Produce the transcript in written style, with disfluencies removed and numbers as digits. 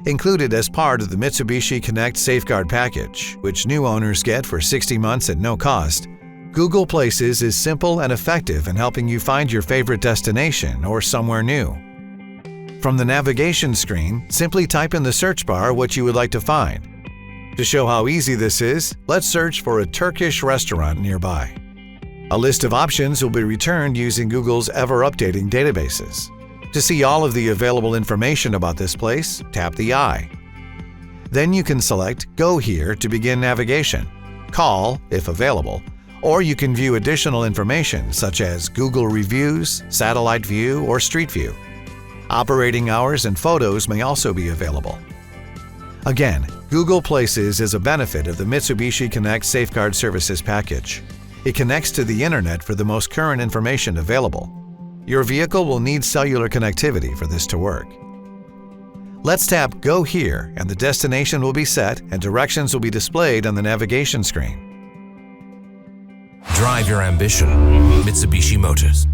Included as part of the Mitsubishi Connect Safeguard package, which new owners get for 60 months at no cost, Google Places is simple and effective in helping you find your favorite destination or somewhere new. From the navigation screen, simply type in the search bar what you would like to find. To show how easy this is, let's search for a Turkish restaurant nearby. A list of options will be returned using Google's ever-updating databases. To see all of the available information about this place, tap the eye. Then you can select Go Here to begin navigation, Call if available, or you can view additional information such as Google Reviews, Satellite View, or Street View. Operating hours and photos may also be available. Again, Google Places is a benefit of the Mitsubishi Connect Safeguard Services package. It connects to the internet for the most current information available. Your vehicle will need cellular connectivity for this to work. Let's tap Go Here and the destination will be set and directions will be displayed on the navigation screen. Drive your ambition. Mitsubishi Motors.